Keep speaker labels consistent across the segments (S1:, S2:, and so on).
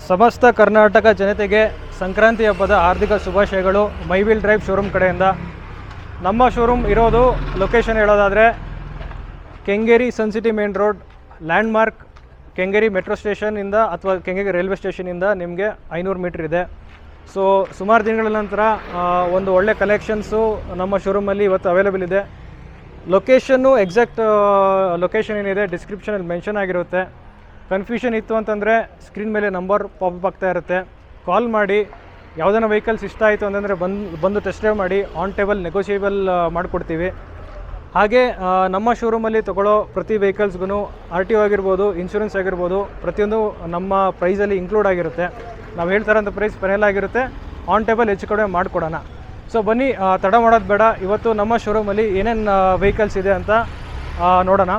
S1: ಸಮಸ್ತ ಕರ್ನಾಟಕ ಜನತೆಗೆ ಸಂಕ್ರಾಂತಿ ಹಬ್ಬದ ಹಾರ್ದಿಕ ಶುಭಾಶಯಗಳು. ಮೈವಿಲ್ ಡ್ರೈವ್ ಶೋರೂಮ್ ಕಡೆಯಿಂದ. ನಮ್ಮ ಶೋರೂಮ್ ಇರೋದು ಲೊಕೇಶನ್ ಹೇಳೋದಾದರೆ Kengeri Suncity main road, landmark Kengeri metro ಸ್ಟೇಷನಿಂದ ಅಥವಾ ಕೆಂಗೇರಿ ರೈಲ್ವೆ ಸ್ಟೇಷನಿಂದ ನಿಮಗೆ 500 ಮೀಟ್ರ್ ಇದೆ. ಸೊ ಸುಮಾರು ದಿನಗಳ ನಂತರ ಒಂದು ಒಳ್ಳೆ ಕಲೆಕ್ಷನ್ಸು ನಮ್ಮ ಶೋರೂಮಲ್ಲಿ ಇವತ್ತು ಅವೈಲೇಬಲ್ ಇದೆ. ಲೊಕೇಶನ್ನು ಎಕ್ಸಾಕ್ಟ್ ಲೊಕೇಶನ್ ಏನಿದೆ ಡಿಸ್ಕ್ರಿಪ್ಷನಲ್ಲಿ ಮೆನ್ಷನ್ ಆಗಿರುತ್ತೆ. ಕನ್ಫ್ಯೂಷನ್ ಇತ್ತು ಅಂತಂದರೆ ಸ್ಕ್ರೀನ್ ಮೇಲೆ ನಂಬರ್ ಪಾಪಪ್ ಆಗ್ತಾ ಇರುತ್ತೆ. ಕಾಲ್ ಮಾಡಿ. ಯಾವುದನ್ನ ವೆಹಿಕಲ್ಸ್ ಇಷ್ಟ ಆಯಿತು ಅಂತಂದರೆ ಬಂದು ಟೆಸ್ಟ್ ಡ್ರೈವ್ ಮಾಡಿ. ಆನ್ ಟೇಬಲ್ ನೆಗೋಷಿಯೇಬಲ್ ಮಾಡಿಕೊಡ್ತೀವಿ. ಹಾಗೆ ನಮ್ಮ ಶೋರೂಮಲ್ಲಿ ತೊಗೊಳ್ಳೋ ಪ್ರತಿ ವೆಹಿಕಲ್ಸ್ಗೂ RTO ಆಗಿರ್ಬೋದು, ಇನ್ಶೂರೆನ್ಸ್ ಆಗಿರ್ಬೋದು, ಪ್ರತಿಯೊಂದು ನಮ್ಮ ಪ್ರೈಸಲ್ಲಿ ಇನ್ಕ್ಲೂಡ್ ಆಗಿರುತ್ತೆ. ನಾವು ಹೇಳ್ತಾರಂಥ ಪ್ರೈಸ್ ಫೈನಲ್ ಆಗಿರುತ್ತೆ. ಆನ್ ಟೇಬಲ್ ಹೆಚ್ಚು ಕಡಿಮೆ ಮಾಡಿಕೊಡೋಣ. ಸೊ ಬನ್ನಿ, ತಡ ಮಾಡೋದು ಬೇಡ. ಇವತ್ತು ನಮ್ಮ ಶೋರೂಮಲ್ಲಿ ಏನೇನು ವೆಹಿಕಲ್ಸ್ ಇದೆ ಅಂತ ನೋಡೋಣ.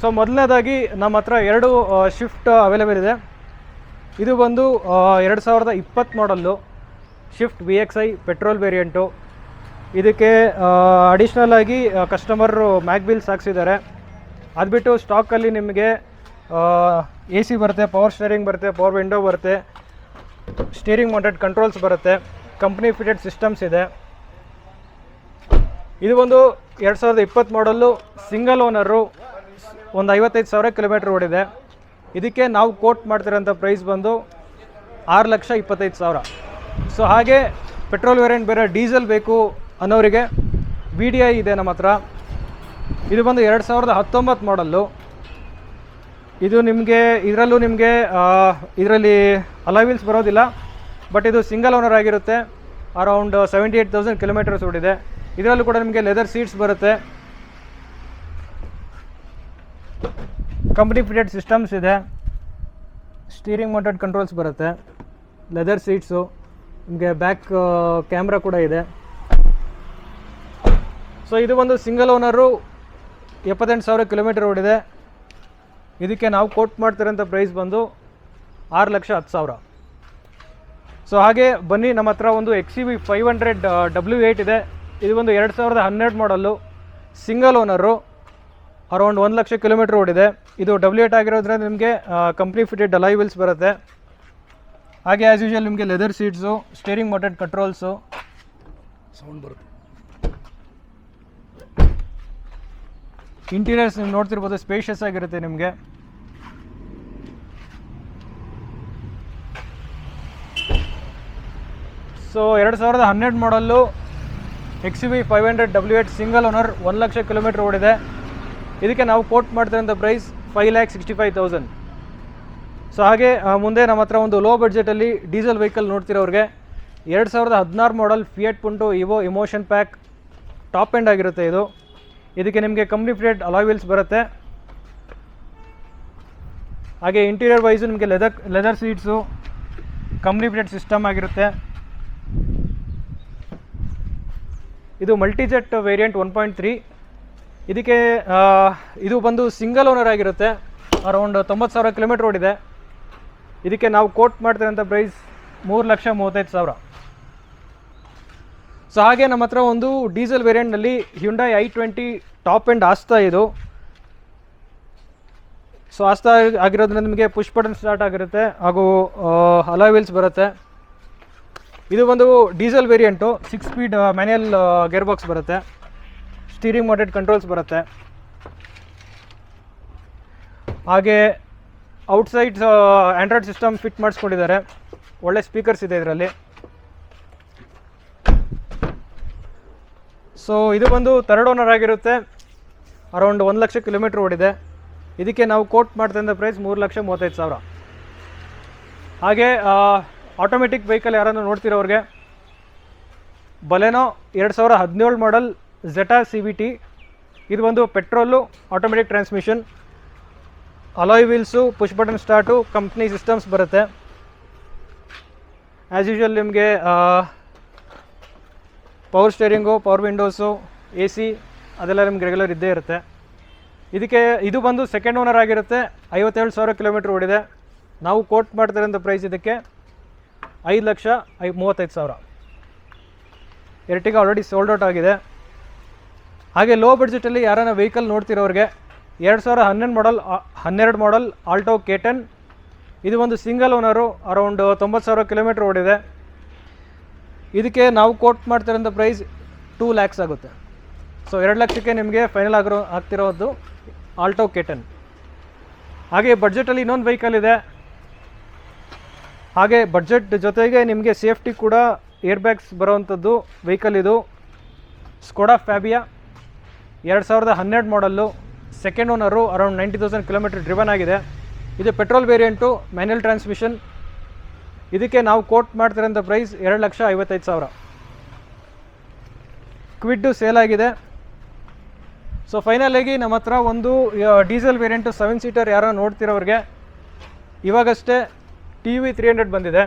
S1: ಸೊ ಮೊದಲನೇದಾಗಿ ನಮ್ಮ ಹತ್ರ 2 ಶಿಫ್ಟ್ ಅವೈಲೇಬಲ್ ಇದೆ. ಇದು ಬಂದು 2020 ಮಾಡಲ್ಲು ಶಿಫ್ಟ್ VXI ಪೆಟ್ರೋಲ್ ವೇರಿಯಂಟು. ಇದಕ್ಕೆ ಅಡಿಷ್ನಲ್ ಆಗಿ ಕಸ್ಟಮರು ಮ್ಯಾಗ್ಬಿಲ್ಸ್ ಹಾಕ್ಸಿದ್ದಾರೆ. ಅದು ಬಿಟ್ಟು ಸ್ಟಾಕಲ್ಲಿ ನಿಮಗೆ AC ಬರುತ್ತೆ, ಪವರ್ ಸ್ಟೇರಿಂಗ್ ಬರುತ್ತೆ, ಪವರ್ ವಿಂಡೋ ಬರುತ್ತೆ, ಸ್ಟೀರಿಂಗ್ ಮೌಂಟೆಡ್ ಕಂಟ್ರೋಲ್ಸ್ ಬರುತ್ತೆ, ಕಂಪ್ನಿ ಫಿಟೆಡ್ ಸಿಸ್ಟಮ್ಸ್ ಇದೆ. ಇದು ಒಂದು 2020 ಮಾಡಲ್ಲು, ಸಿಂಗಲ್ ಓನರು, ಒಂದು 55,000 ಕಿಲೋಮೀಟ್ರ್ ಓಡಿದೆ. ಇದಕ್ಕೆ ನಾವು ಕೋಟ್ ಮಾಡ್ತಿರೋಂಥ ಪ್ರೈಸ್ ಬಂದು 6,25,000. ಸೊ ಹಾಗೆ ಪೆಟ್ರೋಲ್ ವೇರಿಯಂಟ್ ಬೇರೆ ಡೀಸೆಲ್ ಬೇಕು ಅನ್ನೋರಿಗೆ VDI ಇದೆ ನಮ್ಮ ಹತ್ರ. ಇದು ಬಂದು 2019 ಮಾಡಲ್ಲು. ಇದು ನಿಮಗೆ ಇದರಲ್ಲಿ ಅಲಾಯ್ ವೀಲ್ಸ್ ಬರೋದಿಲ್ಲ, ಬಟ್ ಇದು ಸಿಂಗಲ್ ಓನರ್ ಆಗಿರುತ್ತೆ. ಅರೌಂಡ್ 78,000 ಕಿಲೋಮೀಟರ್ಸ್ ಓಡಿದೆ. ಇದರಲ್ಲೂ ಕೂಡ ನಿಮಗೆ ಲೆದರ್ ಸೀಟ್ಸ್ ಬರುತ್ತೆ, ಕಂಪ್ನಿ ಫಿಟೆಡ್ ಸಿಸ್ಟಮ್ಸ್ ಇದೆ, ಸ್ಟೀರಿಂಗ್ ಮೌಂಟೆಡ್ ಕಂಟ್ರೋಲ್ಸ್ ಬರುತ್ತೆ, ಲೆದರ್ ಸೀಟ್ಸು, ನಿಮಗೆ ಬ್ಯಾಕ್ ಕ್ಯಾಮ್ರಾ ಕೂಡ ಇದೆ. ಸೊ ಇದು ಒಂದು ಸಿಂಗಲ್ ಓನರು, 78,000 ಕಿಲೋಮೀಟರ್ ಓಡಿದೆ. ಇದಕ್ಕೆ ನಾವು ಕೋಟ್ ಮಾಡ್ತಿರೋಂಥ ಪ್ರೈಸ್ ಬಂದು 6,10,000. ಸೊ ಹಾಗೆ ಬನ್ನಿ, ನಮ್ಮ ಹತ್ರ ಒಂದು XUV 500 W8 ಇದೆ. ಇದು ಒಂದು 2012 ಮಾಡಲ್ಲು, ಸಿಂಗಲ್ ಓನರು, ಅರೌಂಡ್ 1,00,000 ಕಿಲೋಮೀಟರ್ ಓಡಿದೆ. ಇದು W8 ಆಗಿರೋದ್ರಿಂದ ನಿಮಗೆ ಕಂಪ್ನಿ ಫಿಟೆಡ್ ಅಲಾಯ್ ವೀಲ್ಸ್ ಬರುತ್ತೆ. ಹಾಗೆ ಆ್ಯಸ್ ಯೂಶುವಲ್ ನಿಮಗೆ leather seats, steering mounted controls, sound ಬರುತ್ತೆ. ಇಂಟೀರಿಯರ್ಸ್ ನೀವು ನೋಡ್ತಿರ್ಬೋದು, ಸ್ಪೇಷಿಯಸ್ ಆಗಿರುತ್ತೆ ನಿಮಗೆ. So 2012 ಮಾಡಲ್ಲು, XUV 500 W8 single owner, 1,00,000 kilometre ಓಡಿದೆ. ಇದಕ್ಕೆ ನಾವು ಕೋಟ್ ಮಾಡ್ತಿರೋಂಥ ಪ್ರೈಸ್ 5,65,000. ಸೊ ಹಾಗೆ ಮುಂದೆ ನಮ್ಮ ಹತ್ರ ಒಂದು ಲೋ ಬಡ್ಜೆಟಲ್ಲಿ ಡೀಸೆಲ್ ವೆಹಿಕಲ್ ನೋಡ್ತಿರೋರಿಗೆ 2016 model Fiat Punto Evo Emotion pack top end ಆಗಿರುತ್ತೆ ಇದು. ಇದಕ್ಕೆ ನಿಮಗೆ ಕಂಪ್ನಿ ಫಿಟೆಡ್ ಅಲಾಯ್ ವೀಲ್ಸ್ ಬರುತ್ತೆ. ಹಾಗೆ ಇಂಟೀರಿಯರ್ ವೈಸು ನಿಮಗೆ leather seats, company fitted system ಆಗಿರುತ್ತೆ. ಇದು ಮಲ್ಟಿಜೆಟ್ ವೇರಿಯಂಟ್ 1.3. ಇದಕ್ಕೆ ಇದು ಬಂದು ಸಿಂಗಲ್ ಓನರ್ ಆಗಿರುತ್ತೆ. ಅರೌಂಡ್ 90,000 ಕಿಲೋಮೀಟರ್ ಓಡಿದೆ. ಇದಕ್ಕೆ ನಾವು ಕೋಟ್ ಮಾಡ್ತಿರೋಂಥ ಪ್ರೈಸ್ 3,35,000. ಸೊ ಹಾಗೆ ನಮ್ಮ ಹತ್ರ ಒಂದು ಡೀಸೆಲ್ ವೇರಿಯಂಟ್ನಲ್ಲಿ Hyundai i20 top end Asta ಇದು. ಸೊ ಆಸ್ತಾ ಆಗಿರೋದ್ರಿಂದ ನಿಮಗೆ ಪುಷ್ ಬಟನ್ ಸ್ಟಾರ್ಟ್ ಆಗಿರುತ್ತೆ, ಹಾಗೂ ಅಲಾಯ್ ವೀಲ್ಸ್ ಬರುತ್ತೆ. ಇದು ಒಂದು diesel variant, 6 speed manual gear box ಬರುತ್ತೆ, ಸ್ಟೀರಿಂಗ್ ಮೌಂಟೆಡ್ ಕಂಟ್ರೋಲ್ಸ್ ಬರುತ್ತೆ. ಹಾಗೆ ಔಟ್ಸೈಡ್ ಆಂಡ್ರಾಯ್ಡ್ ಸಿಸ್ಟಮ್ ಫಿಟ್ ಮಾಡಿಸ್ಕೊಂಡಿದ್ದಾರೆ. ಒಳ್ಳೆ ಸ್ಪೀಕರ್ಸ್ ಇದೆ ಇದರಲ್ಲಿ. ಸೊ ಇದು ಬಂದು 3rd ಓನರ್ ಆಗಿರುತ್ತೆ, ಅರೌಂಡ್ 1,00,000 ಕಿಲೋಮೀಟರ್ ಓಡಿದೆ. ಇದಕ್ಕೆ ನಾವು ಕೋಟ್ ಮಾಡ್ತಿದ್ದ ಪ್ರೈಸ್ 3,35,000. ಹಾಗೆ ಆಟೋಮೆಟಿಕ್ ವೆಹಿಕಲ್ ಯಾರನ್ನು ನೋಡ್ತಿರೋರಿಗೆ ಬಲೆನೋ 2017 ಮಾಡಲ್ Zeta CVT. ಇದು ಒಂದು petrol, automatic transmission, alloy wheels, push button start, company systems ಬರುತ್ತೆ. ಆ್ಯಸ್ ಯೂಶುವಲ್ ನಿಮಗೆ power steering, power windows, AC ಅದೆಲ್ಲ ನಿಮ್ಗೆ ರೆಗ್ಯುಲರ್ ಇದ್ದೇ ಇರುತ್ತೆ. ಇದು ಬಂದು 2nd ಓನರ್ ಆಗಿರುತ್ತೆ, 57,000 ಕಿಲೋಮೀಟರ್ ಓಡಿದೆ. ನಾವು ಕೋಟ್ ಮಾಡ್ತಿರೋಂಥ ಪ್ರೈಸ್ ಇದಕ್ಕೆ 5,35,000. ಎರ್ಟಿಗಾ ಆಲ್ರೆಡಿ ಸೋಲ್ಡ್ ಔಟ್ ಆಗಿದೆ. ಹಾಗೆ ಲೋ ಬಡ್ಜೆಟಲ್ಲಿ ಯಾರನ್ನ ವೆಹಿಕಲ್ ನೋಡ್ತಿರೋರಿಗೆ 2012 ಮಾಡಲ್ ಆಲ್ಟೋ K10 ಇದು ಒಂದು ಸಿಂಗಲ್ ಓನರು, ಅರೌಂಡ್ 90,000 ಕಿಲೋಮೀಟ್ರ್ ಓಡಿದೆ. ಇದಕ್ಕೆ ನಾವು ಕೋಟ್ ಮಾಡ್ತಿರೋಂಥ ಪ್ರೈಸ್ 2 lakhs ಆಗುತ್ತೆ. ಸೊ 2 ಲಕ್ಷಕ್ಕೆ ನಿಮಗೆ ಫೈನಲ್ ಆಗ್ತಿರೋದು ಆಲ್ಟೋ K10. ಹಾಗೆ ಬಡ್ಜೆಟಲ್ಲಿ ಇನ್ನೊಂದು ವೆಹಿಕಲ್ ಇದೆ. ಹಾಗೆ ಬಡ್ಜೆಟ್ ಜೊತೆಗೆ ನಿಮಗೆ ಸೇಫ್ಟಿ ಕೂಡ ಏರ್ ಬ್ಯಾಗ್ಸ್ ಬರೋವಂಥದ್ದು ವೆಹಿಕಲ್ ಇದು. Skoda Fabia 2012 model, second owner, around 90,000 kilometre driven ಆಗಿದೆ. ಇದು ಪೆಟ್ರೋಲ್ ವೇರಿಯಂಟು, ಮ್ಯಾನ್ಯಲ್ ಟ್ರಾನ್ಸ್ಮಿಷನ್. ಇದಕ್ಕೆ ನಾವು ಕೋಟ್ ಮಾಡ್ತಿರೋಂಥ ಪ್ರೈಸ್ 2,55,000. ಕ್ವಿಡ್ಡು ಸೇಲ್ ಆಗಿದೆ. ಸೊ ಫೈನಲಾಗಿ ನಮ್ಮ ಹತ್ರ ಒಂದು ಡೀಸೆಲ್ ವೇರಿಯಂಟು 7 ಸೀಟರ್ ಯಾರೋ ನೋಡ್ತಿರೋರಿಗೆ ಇವಾಗಷ್ಟೇ TV 300 ಬಂದಿದೆ.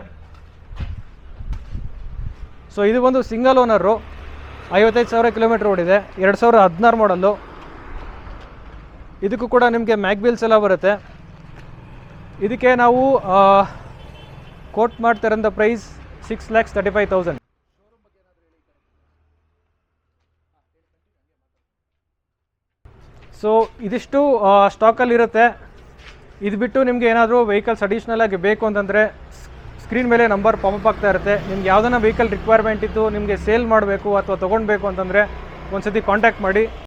S1: ಸೊ ಇದು ಒಂದು ಸಿಂಗಲ್ ಓನರು, 55,000 ಕಿಲೋಮೀಟ್ರ್ ಓಡಿದೆ, 2016 ಮಾಡಲ್ಲು. ಇದಕ್ಕೂ ಕೂಡ ನಿಮಗೆ ಮ್ಯಾಗ್ಬಿಲ್ಸ್ ಎಲ್ಲ ಬರುತ್ತೆ. ಇದಕ್ಕೆ ನಾವು ಕೋಟ್ ಮಾಡ್ತಿರೋಂಥ ಪ್ರೈಸ್ 6,35,000. ಸೊ ಇದಿಷ್ಟು ಸ್ಟಾಕಲ್ಲಿರುತ್ತೆ. ಇದು ಬಿಟ್ಟು ನಿಮಗೆ ಏನಾದರೂ ವೆಹಿಕಲ್ಸ್ ಅಡಿಷ್ನಲ್ ಆಗಿ ಬೇಕು ಅಂತಂದರೆ ಸ್ಕ್ರೀನ್ ಮೇಲೆ ನಂಬರ್ ಪಾಪಪ್ ಆಗ್ತಾ ಇರುತ್ತೆ. ನಿಮ್ಗೆ ಯಾವುದನ್ನ ವೆಹಿಕಲ್ ರಿಕ್ವೈರ್ಮೆಂಟ್ ಇತ್ತು, ನಿಮಗೆ ಸೇಲ್ ಮಾಡಬೇಕು ಅಥವಾ ತೊಗೊಳ್ಬೇಕು ಅಂತಂದರೆ ಒಂದು ಸತಿ ಕಾಂಟ್ಯಾಕ್ಟ್ ಮಾಡಿ.